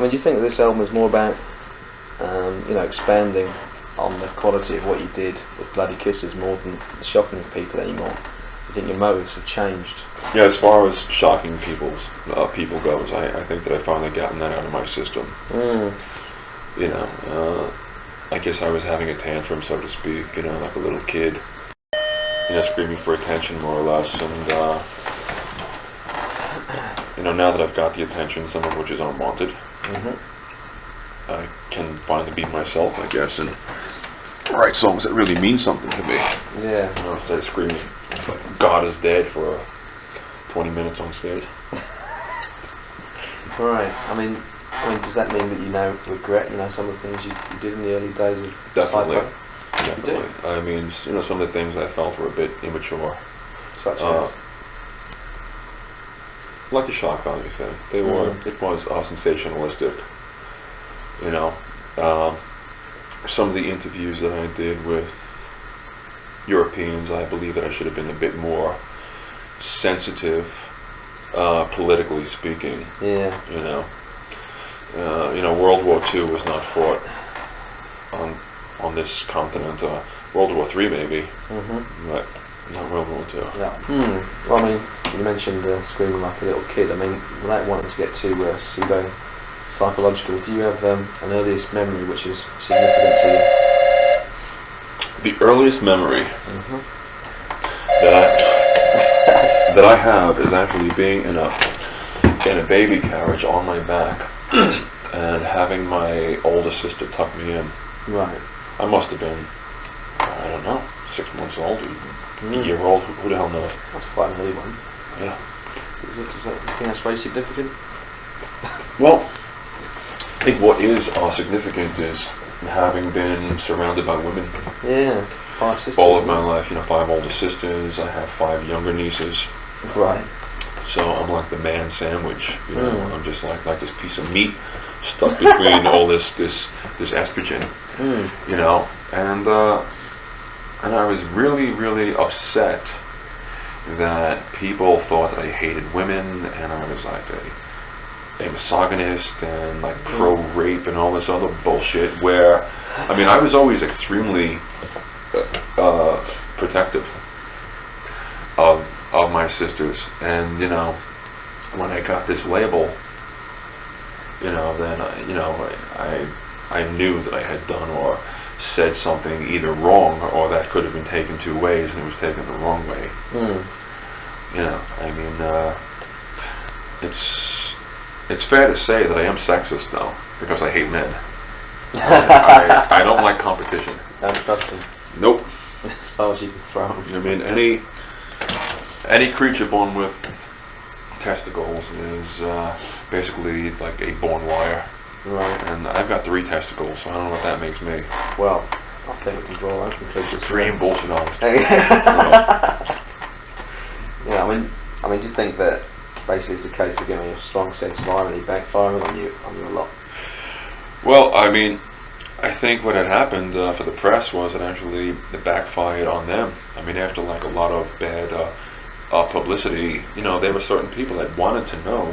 mean, do you think that this album is more about, expanding on the quality of what you did with Bloody Kisses more than shocking people anymore? I think your motives have changed. Yeah, as far as shocking people goes, I think that I've finally gotten that out of my system. I guess I was having a tantrum, so to speak, like a little kid, screaming for attention more or less, and now that I've got the attention, some of which is unwanted, I can finally be myself, I guess, and write songs that really mean something to me. Yeah. Instead of screaming God is dead for 20 minutes on stage. Right. I mean, does that mean that you now regret, some of the things you did in the early days of Definitely. Psycho? Definitely. I mean, some of the things I felt were a bit immature. Such as? Like the shock value thing. They were. It was sensationalistic. Some of the interviews that I did with Europeans, I believe that I should have been a bit more sensitive, politically speaking. Yeah. World War II was not fought on this continent. World War III maybe, but not World War II. Yeah. Well, I mean, you mentioned screaming like a little kid. I mean, without wanting to get too pseudo-psychological, do you have an earliest memory which is significant to you? The earliest memory that I have is actually being in a baby carriage on my back and having my older sister tuck me in. Right. I must have been, I don't know, 6 months old, a year old, who the hell knows? That's quite an early one. Yeah. Is that, you think that's very significant? Well, I think what is significant is having been surrounded by women. Yeah, 5 sisters. All of my life, 5 older sisters, I have 5 younger nieces. Right. So I'm like the man sandwich, I'm just like this piece of meat stuck between all this estrogen, and I was really, really upset that people thought that I hated women, and I was like a misogynist and like pro-rape and all this other bullshit, where, I was always extremely protective of my sisters, and when I got this label, then I knew that I had done or said something either wrong or that could have been taken 2 ways, and it was taken the wrong way. It's fair to say that I am sexist now because I hate men. I don't like competition. Don't trust them. Nope. As far as you can throw them. Any creature born with testicles is basically like a born liar. Right. And I've got 3 testicles, so I don't know what that makes me. Well, I think we can draw our own conclusions. Supreme bullshit on it. Yeah, I mean, do you think that basically it's a case of giving a strong sense of irony backfiring on you a lot? Well, I think what had happened for the press was it actually backfired on them. After like a lot of bad publicity, there were certain people that wanted to know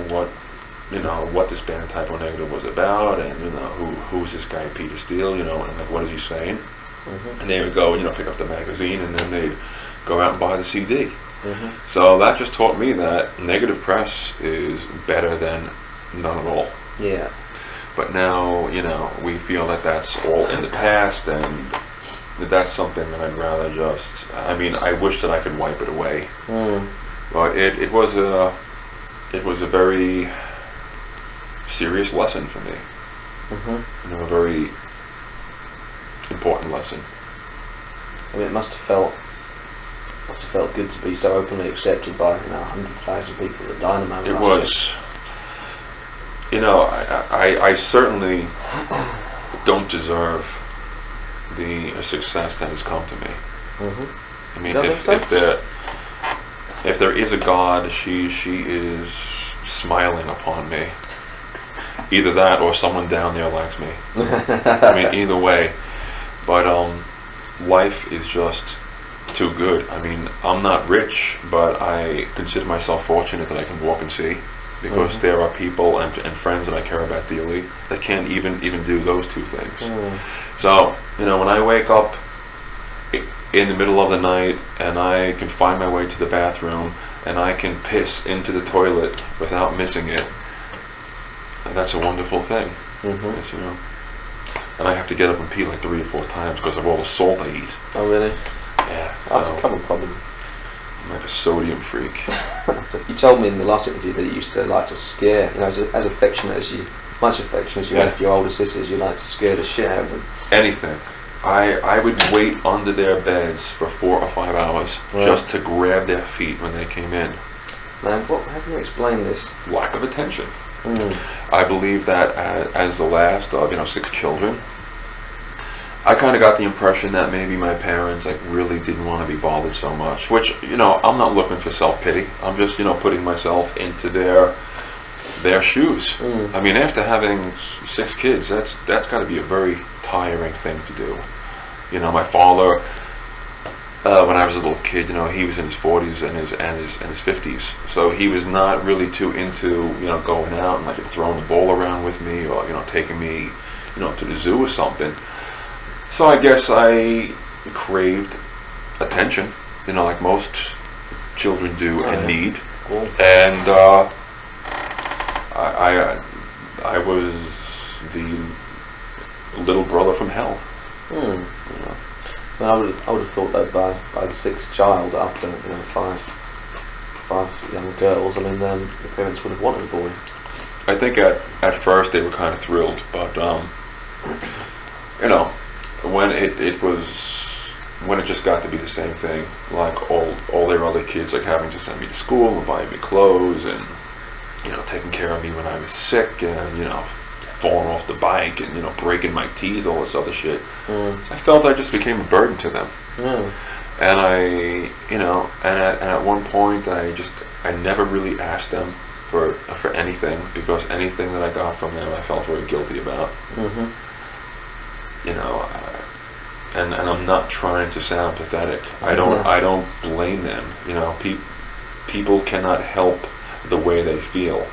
what this band Typo Negative was about, and who's this guy Peter Steele, and like what is he saying? And they would go pick up the magazine, and then they'd go out and buy the CD. So that just taught me that negative press is better than none at all. Yeah. But now, we feel that that's all in the past, and that's something that I'd rather just, I wish that I could wipe it away. But it was a very serious lesson for me. A very important lesson. It must have felt good to be so openly accepted by 100,000 people at Dynamo. It was. I certainly don't deserve the success that has come to me. If there is a God, she is smiling upon me. Either that or someone down there likes me. Either way. But life is just too good. I'm not rich, but I consider myself fortunate that I can walk and see. because there are people and friends that I care about dearly that can't even do those two things. So, you know, when I wake up in the middle of the night and I can find my way to the bathroom and I can piss into the toilet without missing it, that's a wonderful thing. Yes, you know. And I have to get up and pee like 3 or 4 times because of all the salt I eat. Oh, really? Yeah. That's a common problem. I'm like a sodium freak. You told me in the last interview that you used to like to scare, you know, as affectionate as you, much affection as you have for your older sisters, you like to scare the shit out of them. Anything. I would wait under their beds for 4 or 5 hours just to grab their feet when they came in. Now, how can you explain this? Lack of attention. I believe that as the last of 6 children, I kind of got the impression that maybe my parents like really didn't want to be bothered so much. Which, you know, I'm not looking for self-pity. I'm just, you know, putting myself into their shoes. I mean, after having 6 kids, that's got to be a very tiring thing to do. You know, my father, when I was a little kid, you know, he was in his 40s and his 50s, so he was not really too into, you know, going out and like throwing the ball around with me or, you know, taking me, you know, to the zoo or something. So I guess I craved attention, you know, like most children do and need. Cool. And I was the little brother from hell. You know. Well, I would have thought that by the 6th child, after, you know, five young girls, I mean, the parents would have wanted a boy. I think at first they were kind of thrilled, but you know, when it just got to be the same thing, like all their other kids, like having to send me to school and buying me clothes and, you know, taking care of me when I was sick and, you know, falling off the bike and, you know, breaking my teeth, all this other shit. I felt I just became a burden to them. And I, you know, and at one point I never really asked them for anything, because anything that I got from them I felt very guilty about. You know, and I'm not trying to sound pathetic. I don't blame them. You know, people cannot help the way they feel.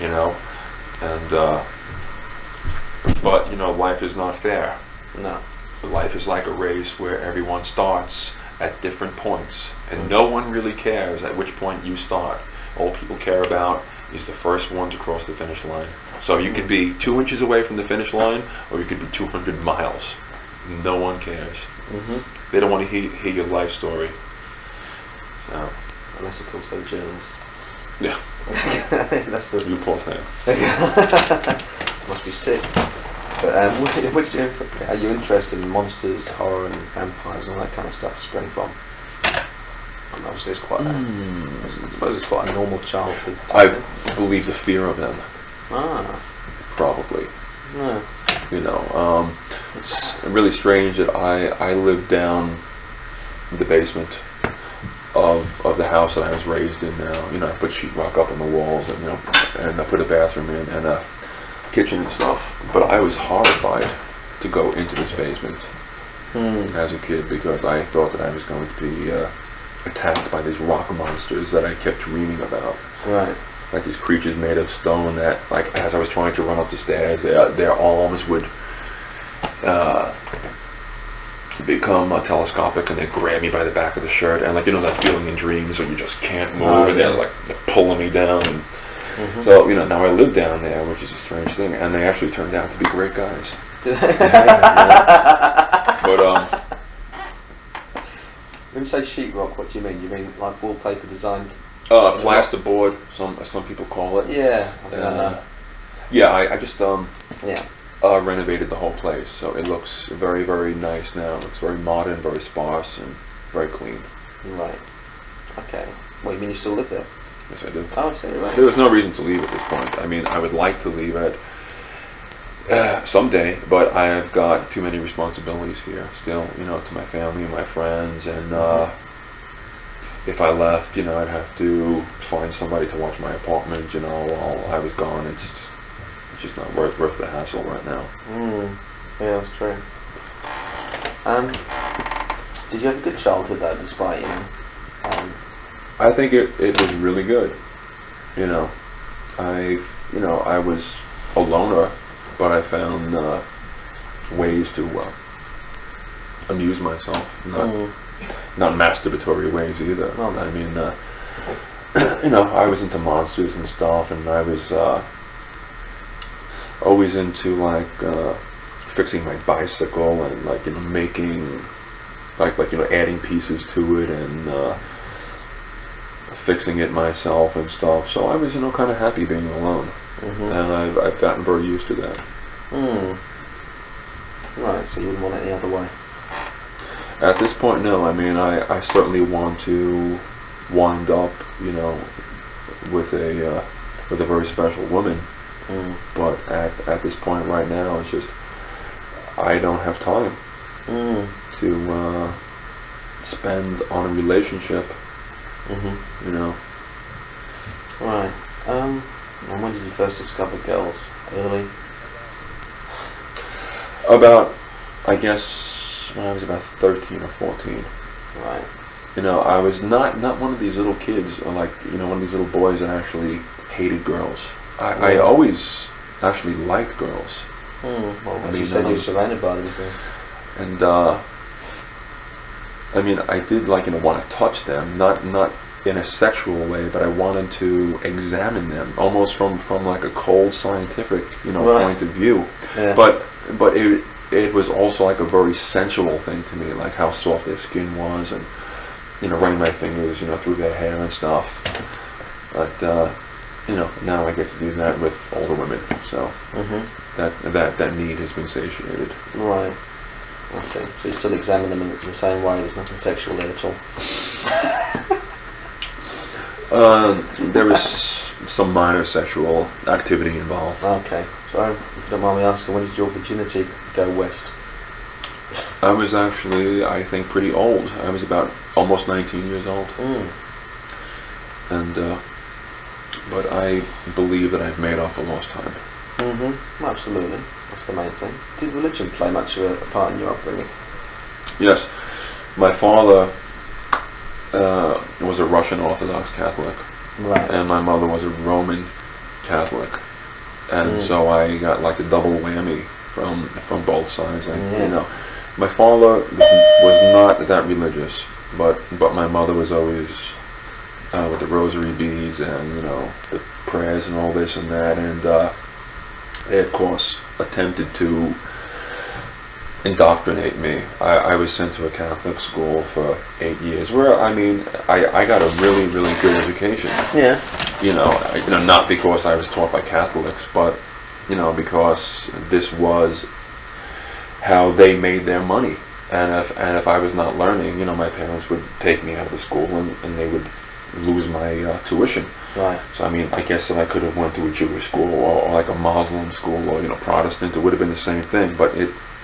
You know, and but you know, life is not fair. No. Life is like a race where everyone starts at different points, and no one really cares at which point you start. All people care about is the first one to cross the finish line. So you could be 2 inches away from the finish line, or you could be 200 miles. No one cares. They don't want to hear your life story. So, unless, of course, they're journalists. Yeah. That's the. You poor thing. Must be sick. But are you interested in monsters, horror, and vampires, and all that kind of stuff spring from? And obviously, it's quite. I suppose it's quite a normal childhood. I believe the fear of them. Probably. Yeah. You know, it's really strange that I lived down the basement of the house that I was raised in. Now, you know, I put sheetrock up on the walls, and, you know, and I put a bathroom in and a kitchen and stuff. But I was horrified to go into this basement as a kid, because I thought that I was going to be attacked by these rock monsters that I kept dreaming about. Right. Like these creatures made of stone that, like, as I was trying to run up the stairs, their arms would become telescopic, and they'd grab me by the back of the shirt, and, like, you know that feeling in dreams when you just can't move, and they're pulling me down. And so, you know, now I live down there, which is a strange thing, and they actually turned out to be great guys. But when you say sheetrock, what do you mean? You mean like wallpaper designed? Plasterboard, some people call it. Yeah, I think I know. Yeah, I just Yeah. renovated the whole place, so it looks very, very nice now. It looks very modern, very sparse, and very clean. Right. Okay. Well, you mean you still live there? Yes, I do. Oh, I see. Right. There was no reason to leave at this point. I mean, I would like to leave it someday, but I have got too many responsibilities here still, you know, to my family and my friends, and if I left, you know, I'd have to find somebody to watch my apartment, you know, while I was gone. It's just not worth the hassle right now. Yeah, that's true. Did you have a good childhood though, despite, you know? I think it was really good, you know. I was a loner, but I found ways to amuse myself. Not masturbatory ways either. Oh, no. I mean, I was into monsters and stuff, and I was always into like fixing my bicycle and like making like adding pieces to it and fixing it myself and stuff. So I was kind of happy being alone, and I've gotten very used to that. Right, so you wouldn't want it the other way. At this point, no. I mean, I certainly want to wind up, with a very special woman. But at this point right now, it's just I don't have time to spend on a relationship. Right. And when did you first discover girls? Early? About, I guess, when I was about 13 or 14. Right. I was not one of these little kids, or like, one of these little boys that actually hated girls. I always actually liked girls. Well, as you said, you were surrounded by them. And, I mean, I did want to touch them, not in a sexual way, but I wanted to examine them, almost from like a cold scientific, point of view. Yeah. But it was also like a very sensual thing to me, like how soft their skin was, and running my fingers, through their hair and stuff. But now I get to do that with older women, so that need has been satiated. Right. I see. So you still examine them in the same way. There's nothing sexual there at all. There is some minor sexual activity involved. Okay. So, if you don't mind me asking, when did your virginity go west? I was actually, I think, pretty old. I was about almost 19 years old. And, but I believe that I've made up for lost time. Absolutely. That's the main thing. Did religion play much of a part in your upbringing? Yes. My father was a Russian Orthodox Catholic. Right. And my mother was a Roman Catholic. And so I got like a double whammy from both sides. And, my father was not that religious, but my mother was always with the rosary beads and the prayers and all this and that, and they of course attempted to indoctrinate me. I was sent to a Catholic school for 8 years, where I got a really, really good education. Yeah. Not because I was taught by Catholics, but because this was how they made their money. And if I was not learning, my parents would take me out of the school and they would lose my tuition. Right. So I guess that I could have went to a Jewish school or like a Muslim school or Protestant. It would have been the same thing. But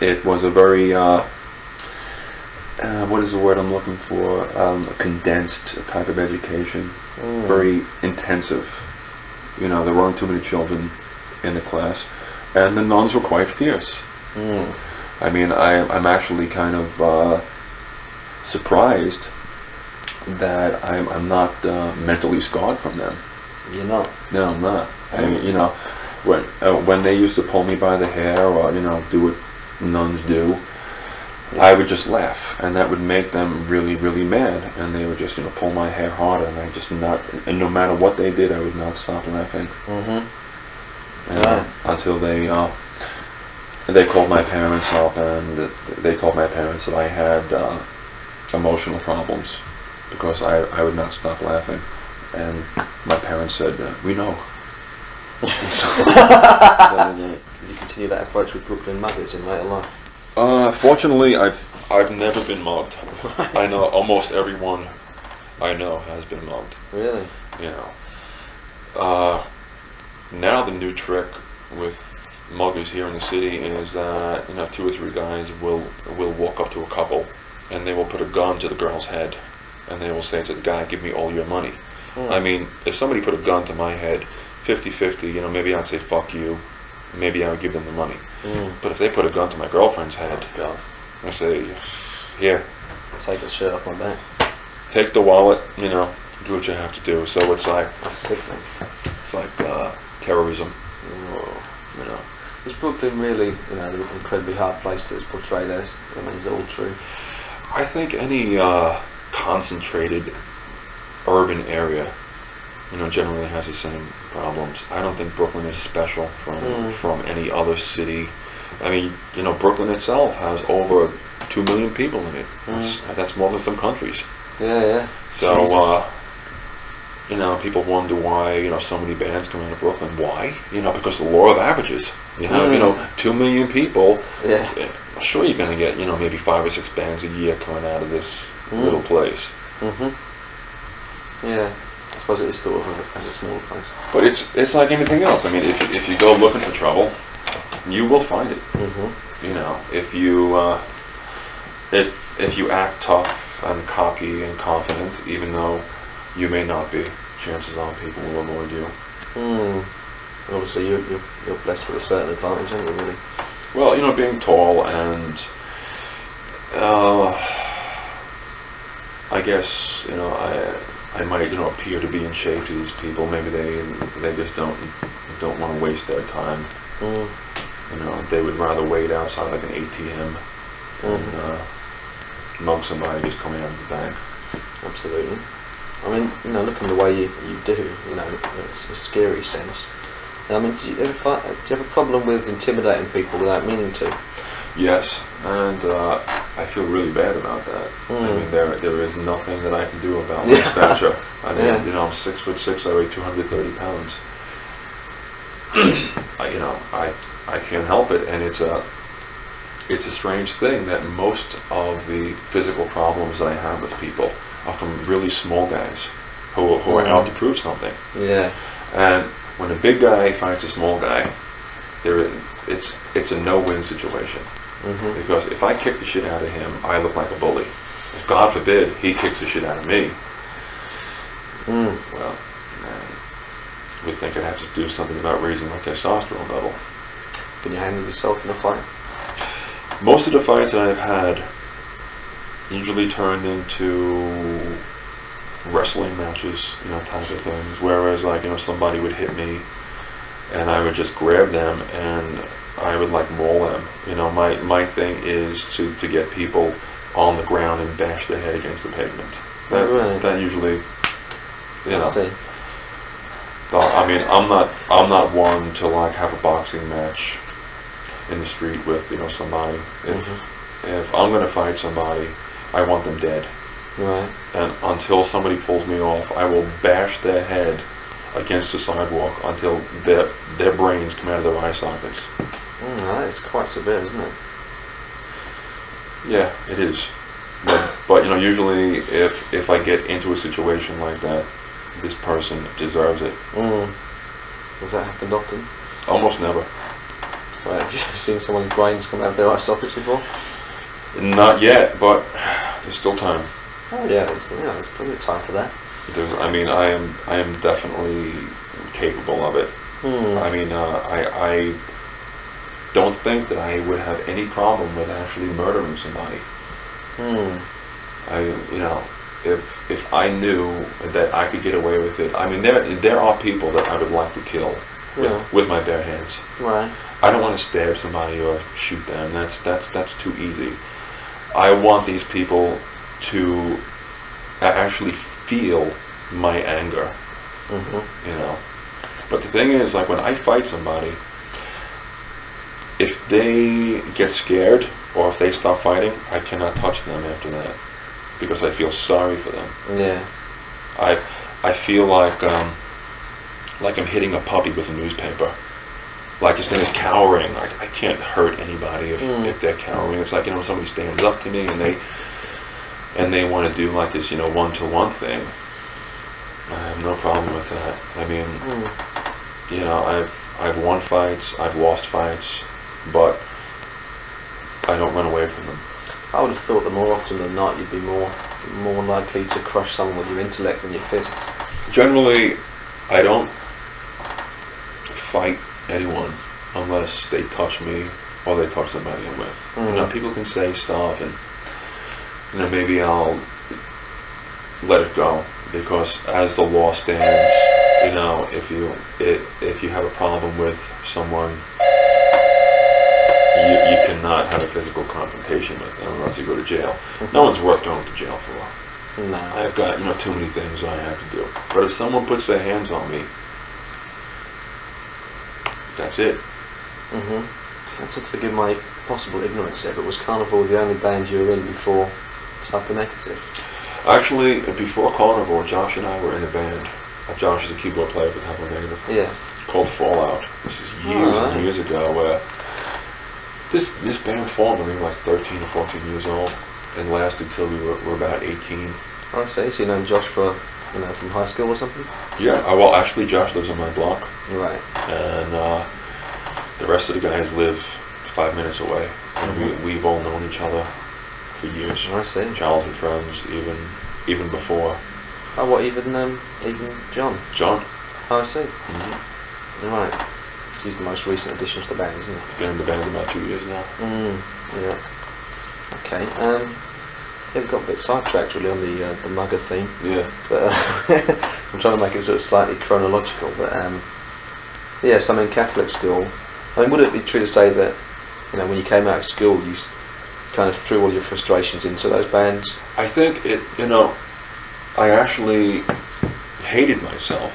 it was a very what is the word I'm looking for? A condensed type of education. Very intensive. There weren't too many children in the class, and the nuns were quite fierce. I'm actually kind of surprised that I'm not mentally scarred from them. You're not? No, I'm not. When they used to pull me by the hair or do what nuns do, I would just laugh, and that would make them really, really mad, and they would just pull my hair harder, and no matter what they did, I would not stop laughing. Until they called my parents up, and they told my parents that I had emotional problems because I would not stop laughing, and my parents said, "We know." Did you continue that approach with Brooklyn Muggers in later life? Fortunately, I've never been mugged. I know almost everyone I know has been mugged. Really? Now the new trick with muggers here in the city is that 2 or 3 guys will walk up to a couple and they will put a gun to the girl's head and they will say to the guy, "Give me all your money." If somebody put a gun to my head, 50-50, maybe I'd say fuck you, maybe I would give them the money. But if they put a gun to my girlfriend's head, God, I say, "Here, take the shirt off my back. take the wallet, do what you have to do. So it's like That's sickening. it's like terrorism. Oh. You know. Is Brooklyn really, the incredibly hard place that it's portrayed as? I mean, is it all true? I think any concentrated urban area, generally has the same problems. I don't think Brooklyn is special from any other city. I mean, Brooklyn itself has over 2 million people in it. That's more than some countries. Yeah. So, people wonder why, so many bands come out of Brooklyn. Why? Because the law of averages. You have, 2 million people. Yeah. Sure, you're going to get, maybe 5 or 6 bands a year coming out of this little place. Yeah. I suppose it is thought of as a smaller place. But it's like anything else. I mean, if you go looking for trouble, you will find it. If you act tough and cocky and confident, even though you may not be, chances are people will avoid you. Obviously, you're blessed with a certain advantage, aren't you, really? Well, being tall and I guess I might appear to be in shape to these people. Maybe they just don't want to waste their time. They would rather wait outside like an ATM and mug somebody just coming out of the bank. Absolutely. I mean, looking the way you do, it's a scary sense. I mean, do you have a problem with intimidating people without meaning to? Yes, and I feel really bad about that. I mean, there is nothing that I can do about my stature. I mean, I'm 6'6", I weigh 230 pounds. I can't help it, and it's a strange thing that most of the physical problems that I have with people are from really small guys who are out to prove something. Yeah. And when a big guy fights a small guy, it's a no-win situation. Because if I kick the shit out of him, I look like a bully. If God forbid he kicks the shit out of me, well, we think I'd have to do something about raising my testosterone level. Can you handle yourself in a fight? Most of the fights that I've had usually turned into wrestling matches, type of things. Whereas, somebody would hit me, and I would just grab them and I would maul them. My thing is to get people on the ground and bash their head against the pavement. That usually, I see. I mean, I'm not one to have a boxing match in the street with somebody. If I'm gonna fight somebody, I want them dead. Right. And until somebody pulls me off, I will bash their head against the sidewalk until their brains come out of their eye sockets. That is quite severe, isn't it? Yeah, it is. But usually if I get into a situation like that, this person deserves it. Has that happened often? Almost never. So have you seen someone's brains come out of their eye sockets before? Not yet, but there's still time. Oh yeah, there's plenty of time for that. I am definitely capable of it. I mean, I don't think that I would have any problem with actually murdering somebody. If I knew that I could get away with it, I mean, there are people that I would like to kill with my bare hands. Right. I don't want to stab somebody or shoot them. That's too easy. I want these people to actually feel my anger. But the thing is, when I fight somebody, if they get scared or if they stop fighting, I cannot touch them after that because I feel sorry for them. Yeah. I feel like I'm hitting a puppy with a newspaper. This thing is cowering. I can't hurt anybody if they're cowering. It's like somebody stands up to me and they want to do this one-to-one thing. I have no problem with that. I mean, I've won fights, I've lost fights, but I don't run away from them. I would have thought that more often than not you'd be more likely to crush someone with your intellect than your fists. Generally, I don't fight anyone unless they touch me or they touch somebody I'm with. People can say stuff and maybe I'll let it go, because as the law stands, if you have a problem with someone, you cannot have a physical confrontation with them, or else you go to jail. No one's worth going to jail for. No. I've got too many things I have to do. But if someone puts their hands on me, that's it. I have to forgive my possible ignorance here, but was Carnival the only band you were in before Psycho Negative? Actually, before Carnival, Josh and I were in a band. Josh is a keyboard player for Psycho Negative. Yeah. Called Fallout. This is years and years ago, where this band formed when we were like 13 or 14 years old and lasted till we were about 18. Oh, I see. So you know Josh from high school or something? Yeah. Well, actually, Josh lives on my block. Right. And the rest of the guys live 5 minutes away. And we've all known each other for years. Oh, I see. Childhood friends, even before. Oh, what, even John? John. Oh, I see. Right. He's the most recent addition to the band, isn't he? Been in the band about 2 years now. Yeah. Okay. Yeah, we got a bit sidetracked really on the mugger theme. Yeah. But I'm trying to make it sort of slightly chronological. But yes, I'm in Catholic school. I mean, would it be true to say that when you came out of school, you kind of threw all your frustrations into those bands? I think I actually hated myself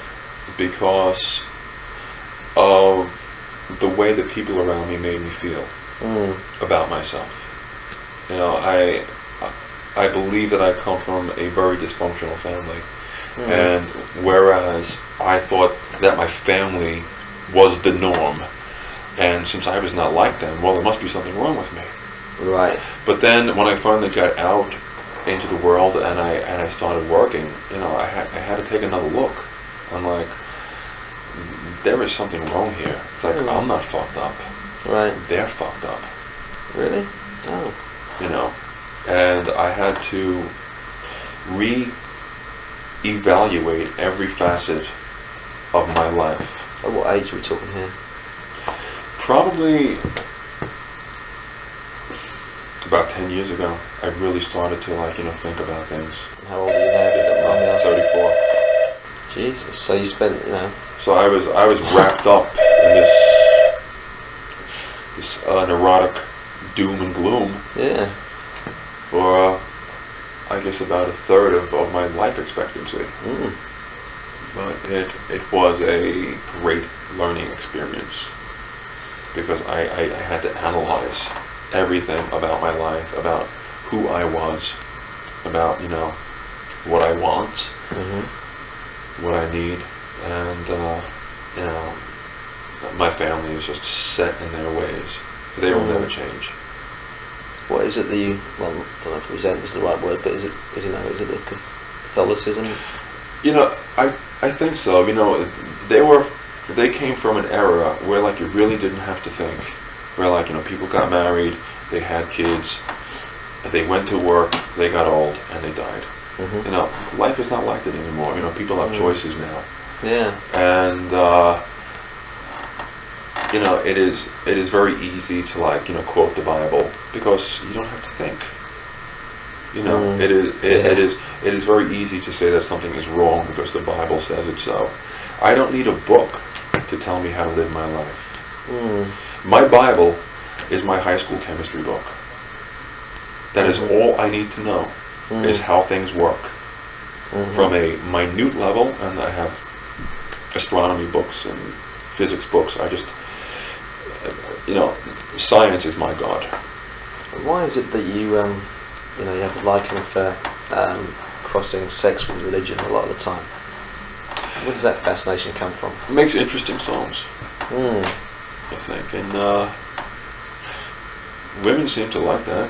because of the way that people around me made me feel about myself. I believe that I come from a very dysfunctional family, and whereas I thought that my family was the norm, and since I was not like them, well, there must be something wrong with me. Right. But then when I finally got out into the world and I started working, I had to take another look. I'm like, there is something wrong here. It's like, I'm not fucked up. Right. They're fucked up. Really? Oh. And I had to re-evaluate every facet of my life. At what age are we talking here? Probably about 10 years ago, I really started to think about things. How old are you now? If you don't mind me asking? 34. Jesus. So you spent, So I was wrapped up in this neurotic doom and gloom. Yeah. For I guess about a third of my life expectancy. But it was a great learning experience because I had to analyze everything about my life, about who I was, about what I want, what I need, and my family is just set in their ways. They will never change. What is it that you? Well, I don't know if resent is the right word, but is it the Catholicism? I think so. They came from an era where you really didn't have to think. Where people got married, they had kids, they went to work, they got old, and they died. Life is not like that anymore. People have choices now. Yeah. And it is very easy to quote the Bible because you don't have to think. It is very easy to say that something is wrong because the Bible says it so. I don't need a book to tell me how to live my life. My Bible is my high school chemistry book. That is all I need to know is how things work. From a minute level, and I have astronomy books and physics books. I just, science is my God. Why is it that you have a liking for crossing sex with religion a lot of the time? Where does that fascination come from? It makes interesting songs, I think, and women seem to like that.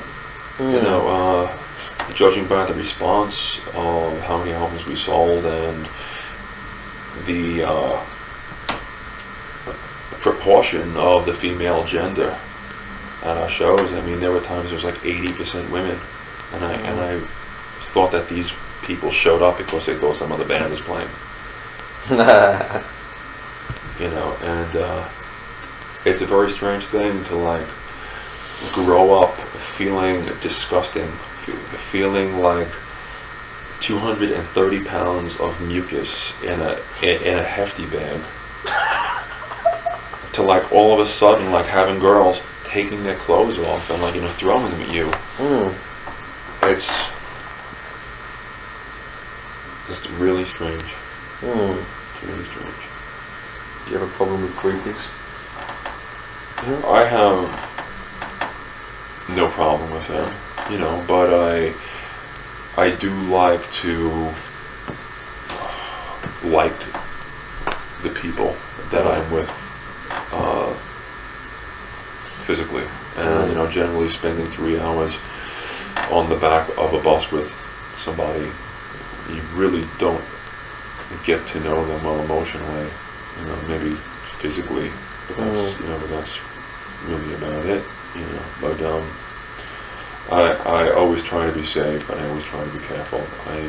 Judging by the response of how many albums we sold and the proportion of the female gender at our shows, there were times there was 80% women, and I thought that these people showed up because they thought some other band was playing. And it's a very strange thing to grow up feeling disgusting, feeling like 230 pounds of mucus in a hefty bag, to like all of a sudden like having girls taking their clothes off and like throwing them at you. It's just really strange. It's really strange. Do you have a problem with groupies? I have no problem with them, but I do like to like the people that I'm with physically, and generally spending 3 hours on the back of a bus with somebody, you really don't get to know them well emotionally, maybe physically, but that's really about it, but I always try to be safe, and I always try to be careful. I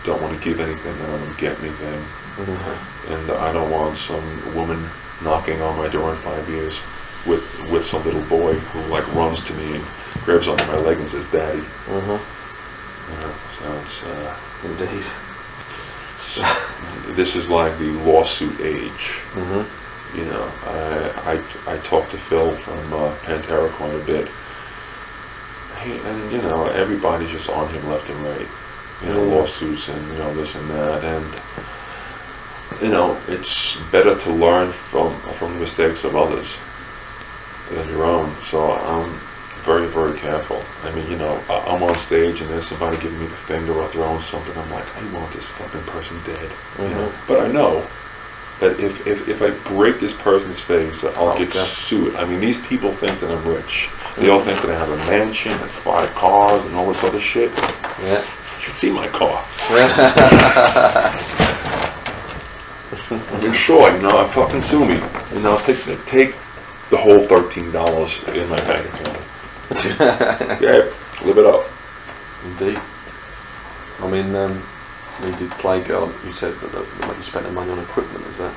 don't want to give anything, I don't want to get anything, and I don't want some woman knocking on my door in 5 years with some little boy who like runs to me and grabs onto my leg and says, "Daddy." So it's Indeed. This is like the lawsuit age. I talked to Phil from Pantera quite a bit. And everybody's just on him left and right. Lawsuits and this and that, and it's better to learn from the mistakes of others than your own. So I'm very, very careful. I mean, I'm on stage and there's somebody giving me the finger or throwing something. I'm like, I want this fucking person dead. But I know that if I break this person's face, I'll get sued. I mean, these people think that I'm rich. They all think that I have a mansion and 5 cars and all this other shit. Yeah. You should see my car. I mean, sure, fucking sue me. Take the whole $13 in my bank account. Yeah, live it up. Indeed. I mean, you did Playgirl. You said that you spent the money on equipment. Is that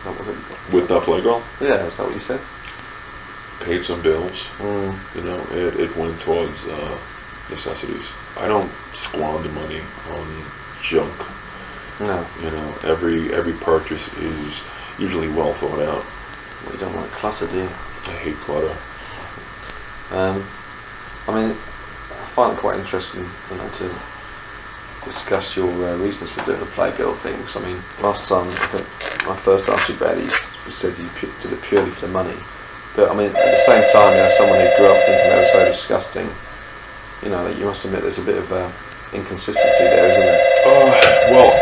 what it? With that Playgirl? Yeah, is that what you said? Paid some bills. It went towards necessities. I don't squander money on junk. No. Every purchase is usually well thought out. Well, you don't want clutter, do you? I hate clutter. I mean, I find it quite interesting, to discuss your reasons for doing the Playgirl thing. Because I mean, last time I think I first asked you about it, you said you did it purely for the money. But I mean, at the same time, someone who grew up thinking they were so disgusting, you must admit there's a bit of inconsistency there, isn't there? Well,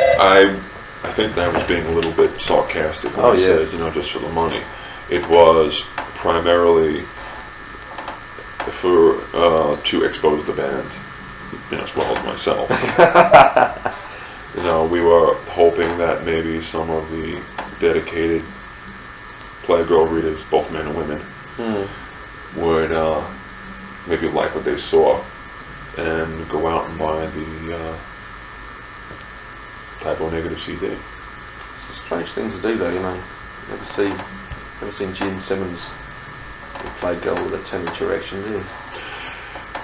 I think that I was being a little bit sarcastic when I said, just for the money. It was primarily for to expose the band, as well as myself. We were hoping that maybe some of the dedicated Playgirl readers, both men and women, would maybe like what they saw and go out and buy the Typo Negative CD. It's a strange thing to do, though. Never seen Gene Simmons Playgirl with a 10-inch erection, do you?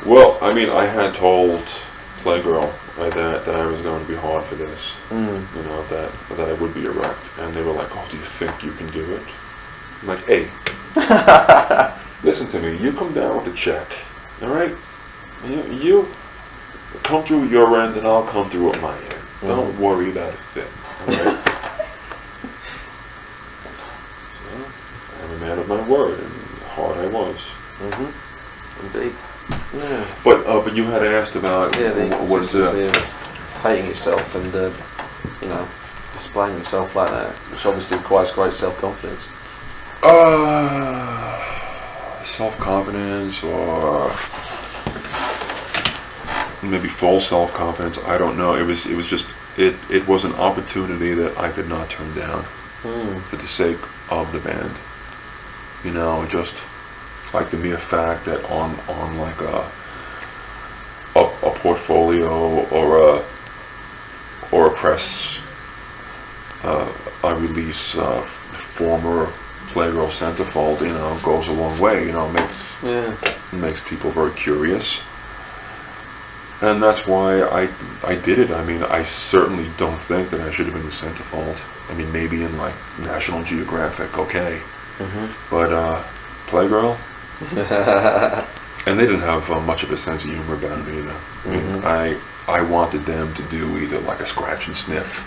Well, I mean, I had told Playgirl that I was going to be hard for this. That I would be erect, and they were like, "Oh, do you think you can do it?" I'm like, "Hey, listen to me. You come down with a check, all right? You come through your end, and I'll come through at my end. Don't worry about a thing, all right?" So, I'm a man of my word, and hard I was. Indeed. Yeah. But you had asked about the inconsistency of hating yourself and displaying yourself like that, which obviously requires great self-confidence. Self-confidence, or maybe false self-confidence. I don't know. It was just it was an opportunity that I could not turn down for the sake of the band. Just like the mere fact that on like a portfolio or a press a release former Playgirl centerfold goes a long way. Makes people very curious, And that's why I did it. I mean, I certainly don't think that I should have been the centerfold. I mean, maybe in like National Geographic, okay. But Playgirl, and they didn't have much of a sense of humor about it either. I mean, I wanted them to do either like a scratch and sniff,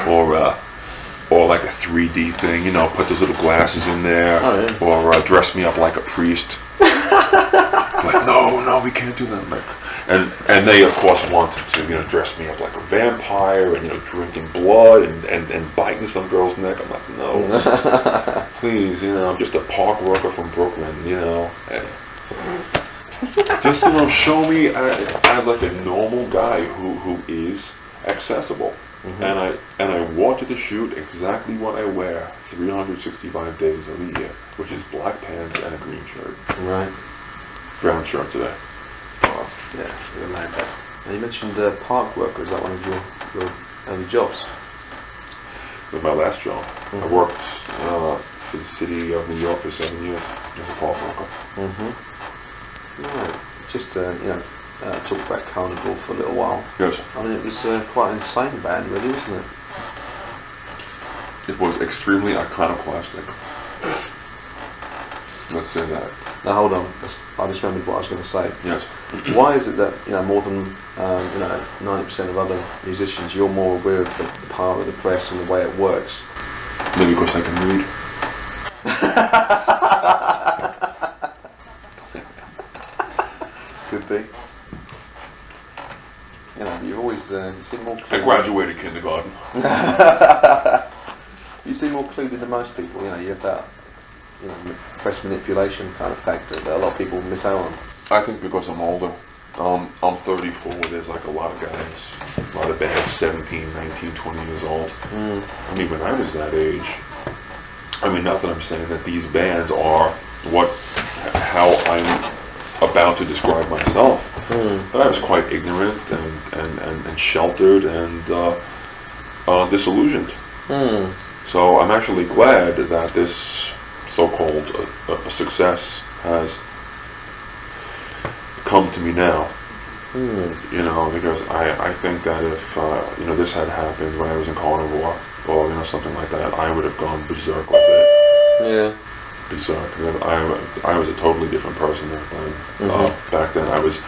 or like a 3D thing, you know, put those little glasses in there, or dress me up like a priest. Like, no, we can't do that. Like, and they of course wanted to, you know, dress me up like a vampire and, you know, drinking blood and biting some girl's neck. I'm like, no, please, you know, I'm just a park worker from Brooklyn, you know. Just, you know, show me as like a normal guy who is accessible. And I wanted to shoot exactly what I wear 365 days of the year, which is black pants and a green shirt. Right. Brown shirt today. Yeah, you're like that. And you mentioned park worker. Is that one of your early jobs? With my last job, I worked for the city of New York for 7 years as a park worker. Right. Just talk about Carnival for a little while. Yes. I mean, it was quite an insane band, really, wasn't it? It was extremely iconoclastic. Let's say that. Now hold on, I just remembered what I was going to say. Yes. Why is it that, you know, more than 90% of other musicians, you're more aware of the power of the press and the way it works? Maybe because I can read. Could be. You know, you always you seem more. I graduated kindergarten. You seem more clued into most people. You know, you have that, you know, press manipulation kind of factor that a lot of people miss out on. I think because I'm older. I'm 34. There's like a lot of guys, a lot of bands, 17, 19, 20 years old. I mean, when I was that age, I mean, not that I'm saying that these bands are how I'm about to describe myself, but I was quite ignorant and sheltered and disillusioned. So I'm actually glad that this so-called success has come to me now. You know, because I think that if you know, this had happened when I was in Carnivore or, you know, something like that, I would have gone berserk with it. Yeah. Berserk. I was a totally different person back then. Back then I was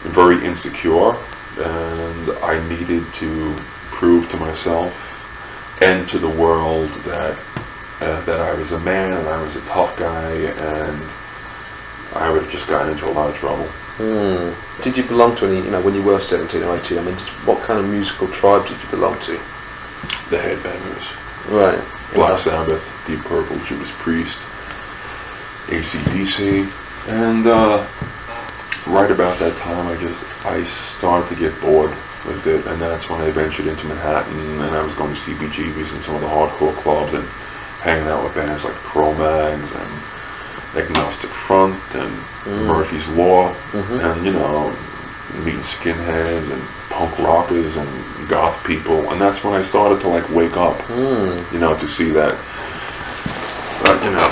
very insecure, and I needed to prove to myself and to the world that I was a man and I was a tough guy, and I would have just gotten into a lot of trouble. Did you belong to any, you know, when you were 17 or 18, I mean, what kind of musical tribe did you belong to? The Headbangers. Right. Black Sabbath, Deep Purple, Judas Priest, AC/DC, and right about that time I started to get bored with it, and that's when I ventured into Manhattan, and I was going to CBGBs and some of the hardcore clubs and hanging out with bands like Cro-Mags and Agnostic Front and Murphy's Law, and, you know, meeting skinheads and punk rockers and goth people, and that's when I started to like wake up, you know, to see that you know,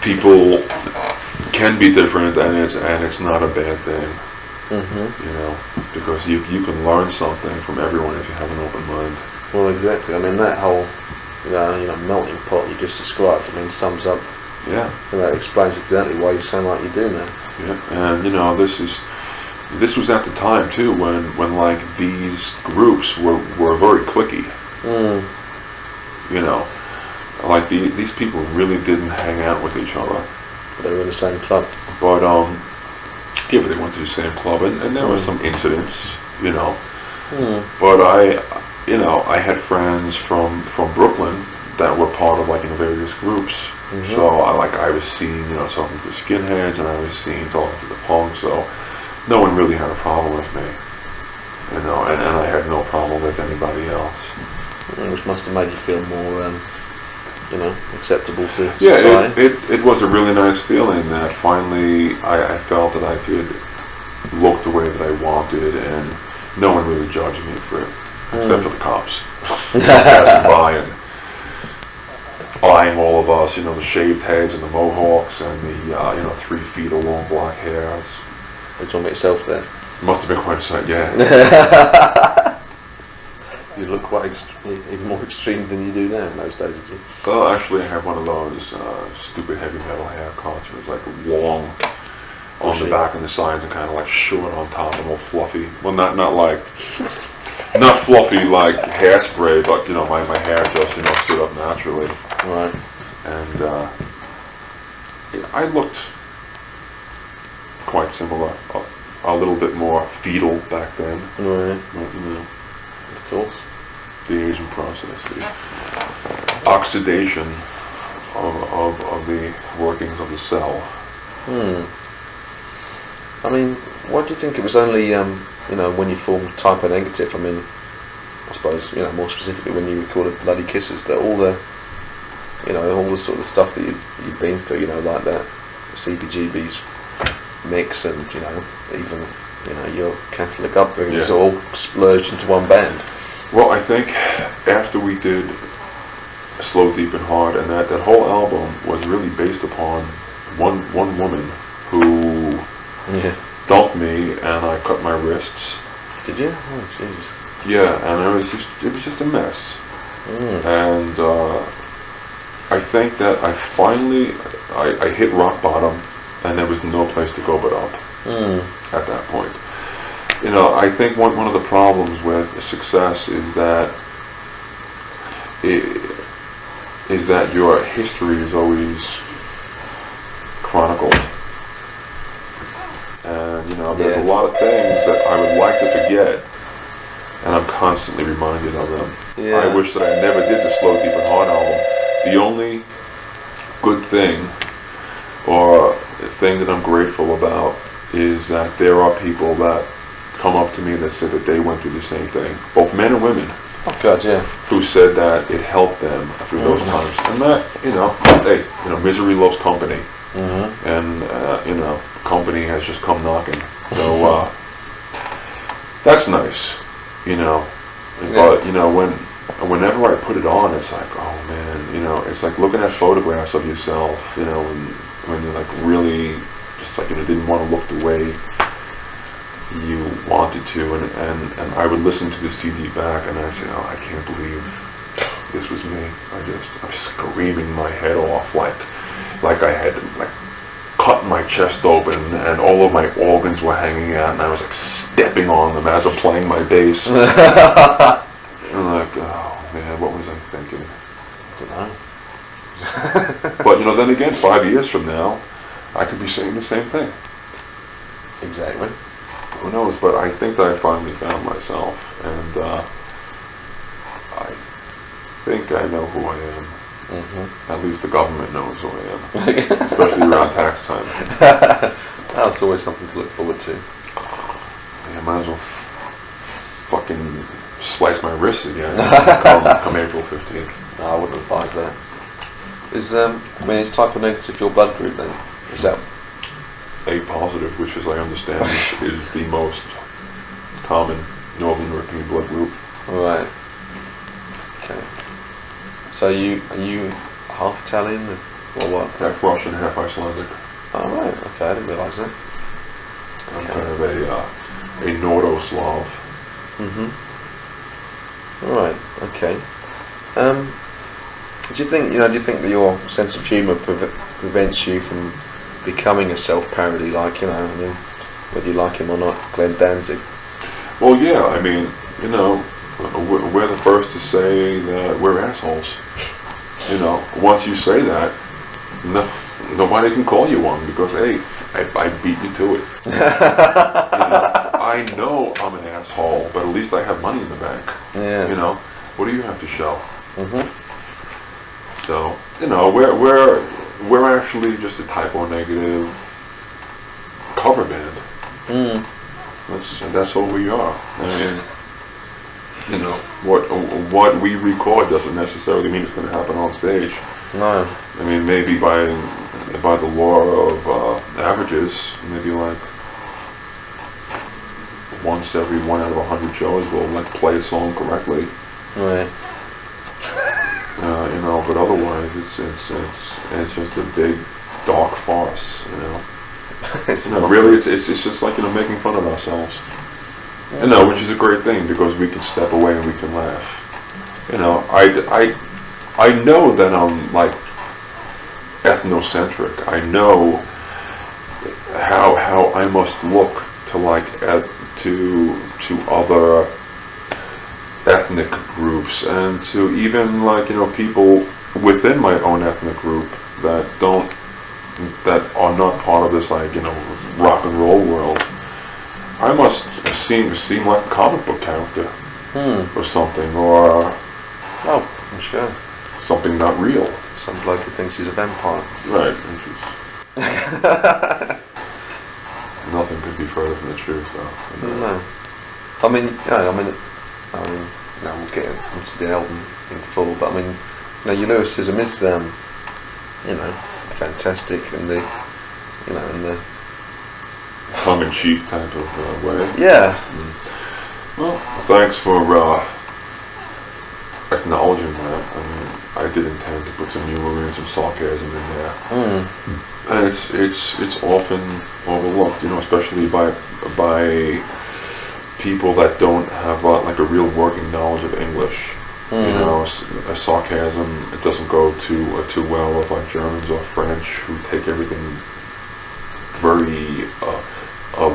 people can be different, and it's not a bad thing. You know, because you can learn something from everyone if you have an open mind. Well, exactly. I mean, that whole you know melting pot you just described, I mean, sums up. Yeah. And that explains exactly why you sound like you do now. Yeah, and you know, this was at the time too when like these groups were very cliquey. You know, like these people really didn't hang out with each other. But they were in the same club. But yeah, but they went to the same club, and there were some incidents, you know. But I had friends from Brooklyn that were part of like in various groups. So I was seen, you know, talking to skinheads, and I was seen talking to the punks. So no one really had a problem with me, you know, and I had no problem with anybody else. Which must have made you feel more, you know, acceptable to society. Yeah, it was a really nice feeling that finally I felt that I could look the way that I wanted, and no one really judged me for it, except for the cops. Passing by and eyeing all of us, you know, the shaved heads and the mohawks and the, you know, 3 feet of long black hairs. You're talking about yourself there? Must have been quite a sight, yeah. You look quite even more extreme than you do now in those days, did you? Oh, actually, I had one of those stupid heavy metal haircuts. It was like long on the back and the sides and kind of like short on top and all fluffy. Well, not like not fluffy like hairspray, but my hair just stood up naturally. Right. And I looked quite similar, a little bit more fetal back then. Right. But, of course. The aging process, the oxidation of the workings of the cell. I mean, why do you think it was only, when you formed Typo Negative? I mean, I suppose, more specifically when you recorded Bloody Kisses, that all the sort of stuff that you've been through, like that CBGB's mix and, even, your Catholic upbringing is all splurged into one band. Well, I think after we did Slow, Deep and Hard, and that whole album was really based upon one woman who dumped me and I cut my wrists. Did you? Oh, Jesus. Yeah, and it was just a mess. And I think that I finally I hit rock bottom, and there was no place to go but up at that point. I think one of the problems with success is that your history is always chronicled. And there's a lot of things that I would like to forget, and I'm constantly reminded of them. Yeah. I wish that I never did the Slow, Deep and Hard album. The only good thing, or thing that I'm grateful about, is that there are people that come up to me that said that they went through the same thing, both men and women. Oh God, yeah. Who said that it helped them through those times, and that misery loves company, and company has just come knocking. So that's nice, But whenever I put it on, it's like, oh man, it's like looking at photographs of yourself, when you're like really just like didn't want to look the way you wanted to, and I would listen to the CD back and I'd say, oh, I can't believe this was me. I was screaming my head off like I had like cut my chest open and all of my organs were hanging out, and I was like stepping on them as I'm playing my bass. And I'm like, oh man, what was I thinking? I don't know. But then again, 5 years from now, I could be saying the same thing. Exactly. Who knows? But I think that I finally found myself, and I think I know who I am. At least the government knows who I am, especially around tax time. That's always something to look forward to. Yeah, I might as well fucking slice my wrists again come April 15th. No, I wouldn't advise that. Is Typo Negative your blood group then? Is that A positive, which as I understand is the most common Northern European blood group. right? Okay. So are you half Italian or what? Half Russian, half Icelandic. Oh right. Okay, I didn't realise that. I'm kind of a Nordo-Slav. Right. Okay. Do you think that your sense of humour prevents you from becoming a self-parody, whether you like him or not, Glenn Danzig? Well, yeah, I mean, we're the first to say that we're assholes. Once you say that, nobody can call you one, because hey, I beat you to it. I know I'm an asshole, but at least I have money in the bank. Yeah. What do you have to show? So, we're actually just a Typo Negative cover band. That's all we are. I mean, what we record doesn't necessarily mean it's going to happen on stage. No. I mean, maybe by the law of averages, maybe like once every 1 out of 100 shows we'll like play a song correctly. Right. But otherwise it's just a big dark farce. Really, it's just like making fun of ourselves. Which is a great thing because we can step away and we can laugh. I know that I'm like ethnocentric. I know how I must look to to other ethnic groups and to even people within my own ethnic group that are not part of this rock and roll world. I must seem like a comic book character or something, or I'm sure something not real. Some bloke who thinks he's a vampire. Right. Nothing could be further from the truth, though. No. We'll get into the album in full, but your lyricism is, fantastic in the, in the tongue-in-cheek type of way. Yeah. Well, thanks for acknowledging that. I did intend to put some humor and some sarcasm in there, and it's often overlooked, especially by people that don't have a real working knowledge of English. A sarcasm, it doesn't go too well with Germans or French who take everything very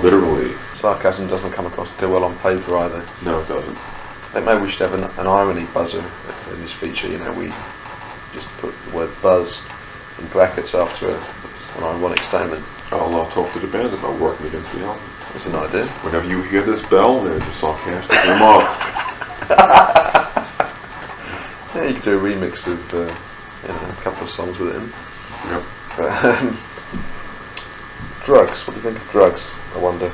literally. Sarcasm doesn't come across too well on paper either. No, it doesn't. I think maybe we should have an irony buzzer in this feature. We just put the word buzz in brackets after an ironic statement. I'll talk to the band about working it into the album. That's an idea. Whenever you hear this bell, there's a sarcastic remark. Yeah, you could do a remix of a couple of songs with it in. Yep. Drugs. What do you think of drugs? I wonder.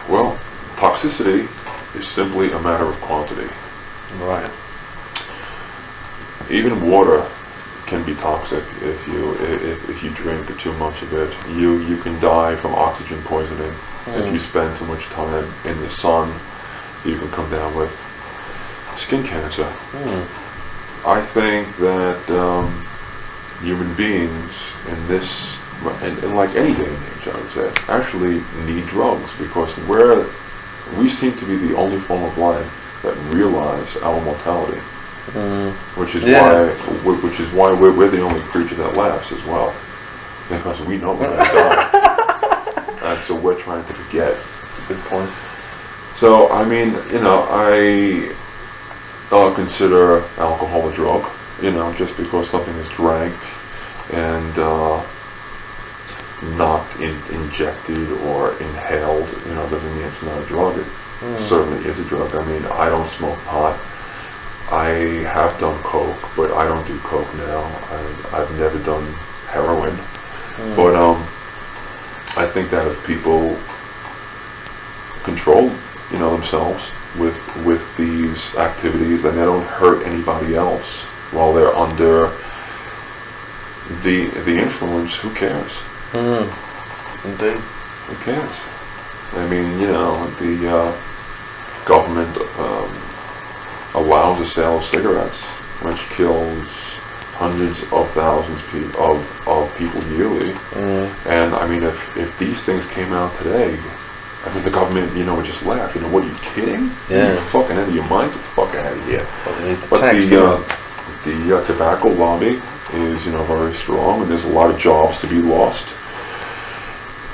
Well, toxicity is simply a matter of quantity. Right. Even water can be toxic if you drink too much of it. You can die from oxygen poisoning. If you spend too much time in the sun, you can come down with skin cancer. I think that human beings in this, in like any day and age, I would say, actually need drugs because we seem to be the only form of life that realize our mortality, which is why we're the only creature that laughs as well, because we know we're going to die, and so we're trying to forget. That's a good point. So I consider alcohol a drug, just because something is drank and not injected or inhaled, doesn't mean it's not a drug. It certainly is a drug. I don't smoke pot. I have done coke, but I don't do coke now. I've never done heroin. But I think that if people control, themselves with these activities and they don't hurt anybody else while they're under the influence, who cares? Indeed. Who cares? The government allows the sale of cigarettes, which kills hundreds of thousands of people yearly. And if these things came out today, the government, would just laugh. What are you kidding? Yeah. You fucking out of your mind? Get the fuck out of here. But the tobacco lobby is, very strong, and there's a lot of jobs to be lost.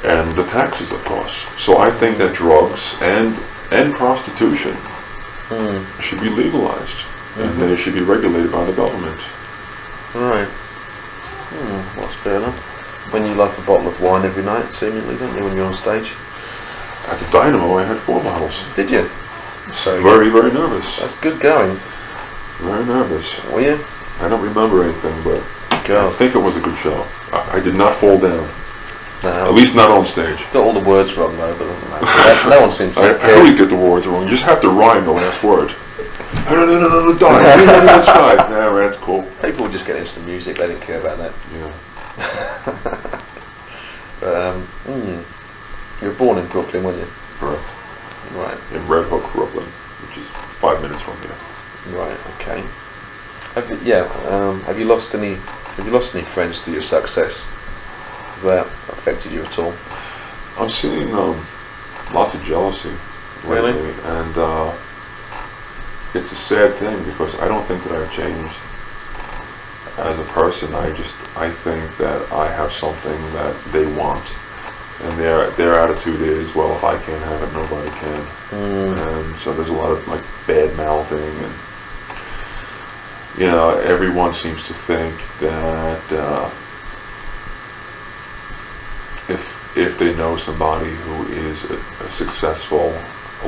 And the taxes, of course. So I think that drugs and prostitution should be legalized, and they should be regulated by the government. Right. Well, that's fair enough. When you like a bottle of wine every night, seemingly, don't you, when you're on stage? At the Dynamo, I had 4 bottles. Did you? So very, very nervous. That's good going. Very nervous. Were you? I don't remember anything, but God. I think it was a good show. I did not fall down. No. At least not on stage. Got all the words wrong though, but no one seems to I always get the words wrong. You just have to rhyme the last word. No, die. That's right. Nah, that's cool. People would just get into the music, they didn't care about that. Yeah. You were born in Brooklyn, weren't you? Correct. Right. In Red Hook, Brooklyn, which is 5 minutes from here. Right. Okay. Have you lost any friends to your success? Has that affected you at all? I'm seeing lots of jealousy lately, Really? and it's a sad thing because I don't think that I've changed as a person. I think that I have something that they want, and their attitude is, well, if I can't have it, nobody can. And so there's a lot of like bad mouthing, and everyone seems to think that if they know somebody who is a successful,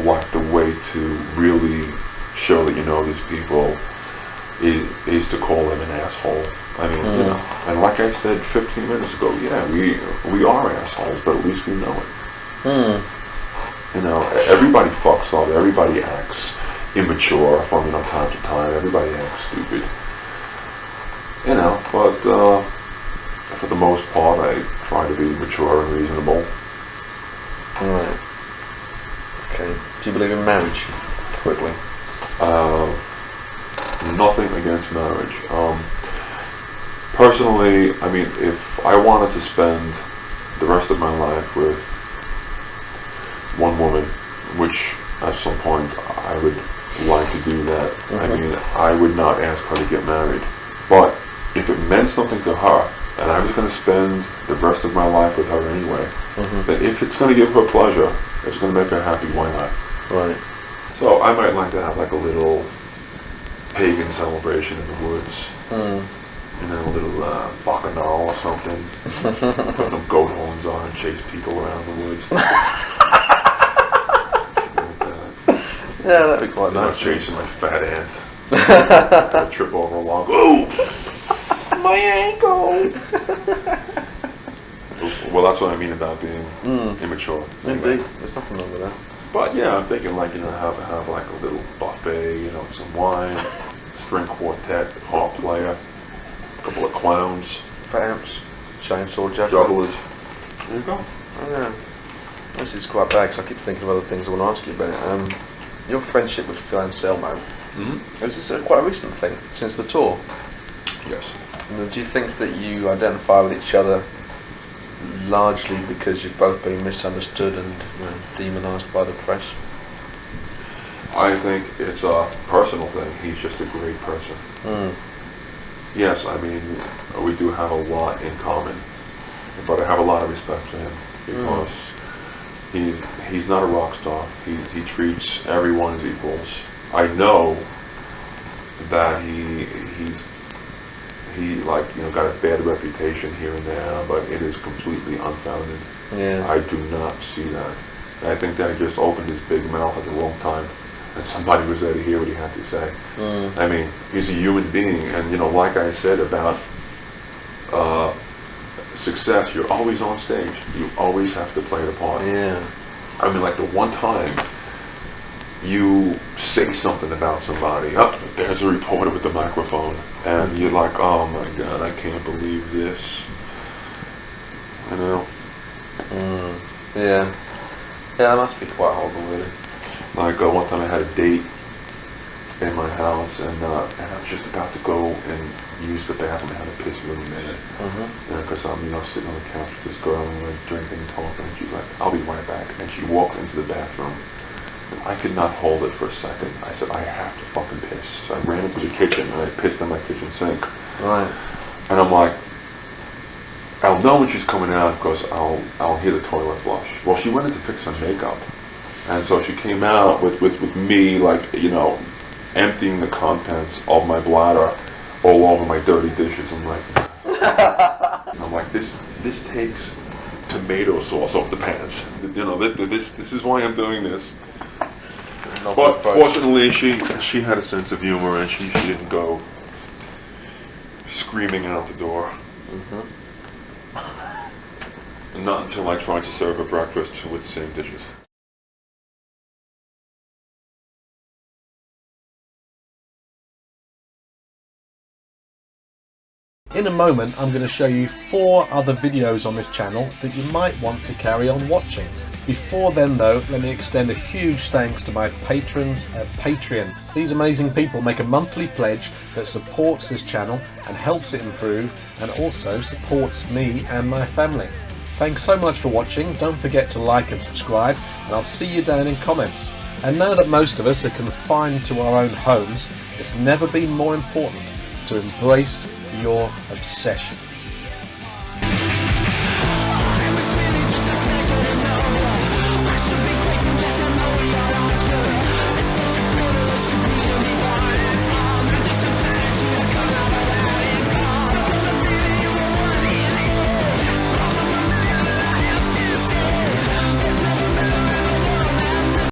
like the way to really show that you know these people is to call them an asshole. I mean, and like I said 15 minutes ago, yeah, we are assholes, but at least we know it. Everybody fucks up, everybody acts immature from time to time, everybody acts stupid. But for the most part, I try to be mature and reasonable. Right. Okay. Do you believe in marriage? Quickly. Nothing against marriage. Personally, I mean, if I wanted to spend the rest of my life with one woman, which at some point I would like to do that, I mean, I would not ask her to get married. But if it meant something to her, and I was going to spend the rest of my life with her anyway, then if it's going to give her pleasure, if it's going to make her happy, why not? Right. So I might like to have like a little pagan celebration in the woods. A little bacchanal or something. Put some goat horns on and chase people around the woods. Yeah, that'd be quite nice. Chasing my fat aunt. I trip over a log. Ooh! My ankle! Well, that's what I mean about being immature. Indeed, there's nothing wrong with that. But yeah, I'm thinking like, have like a little buffet, some wine, string quartet, harp player, a couple of clowns. Vamps, chainsaw jugglers. There you go. Oh, yeah. This is quite bad because I keep thinking of other things I want to ask you about. Your friendship with Phil Anselmo, is this quite a recent thing, since the tour? Yes. Do you think that you identify with each other largely because you've both been misunderstood and demonised by the press? I think it's a personal thing. He's just a great person. Yes, I mean, we do have a lot in common, but I have a lot of respect for him because he's not a rock star. He treats everyone as equals. I know that he's got a bad reputation here and there, but it is completely unfounded. Yeah. I do not see that. I think that he just opened his big mouth at the wrong time, and somebody was there to hear what he had to say. I mean, he's a human being, and like I said about success, you're always on stage. You always have to play the part. Yeah. I mean, like the one time you say something about somebody, there's a reporter with the microphone, and you're like, oh my God, I can't believe this. Yeah. Yeah, that must be quite horrible, really. Like one time I had a date in my house, and I was just about to go and use the bathroom. I had to piss really bad. Because I'm sitting on the couch with this girl, and we're drinking and talking, and she's like, I'll be right back. And she walked into the bathroom. I could not hold it for a second. I said, I have to fucking piss. So I ran into the kitchen and I pissed in my kitchen sink. Right. And I'm like, I'll know when she's coming out because I'll hear the toilet flush. Well, she went in to fix her makeup. And so she came out with me, like, emptying the contents of my bladder all over my dirty dishes. I'm like, this takes tomato sauce off the pans. This is why I'm doing this. But fortunately, she had a sense of humor, and she didn't go screaming out the door. And not until I tried to serve her breakfast with the same dishes. In a moment, I'm going to show you 4 other videos on this channel that you might want to carry on watching. Before then though, let me extend a huge thanks to my patrons at Patreon. These amazing people make a monthly pledge that supports this channel and helps it improve, and also supports me and my family. Thanks so much for watching. Don't forget to like and subscribe, and I'll see you down in comments. And now that most of us are confined to our own homes, it's never been more important to embrace your obsession.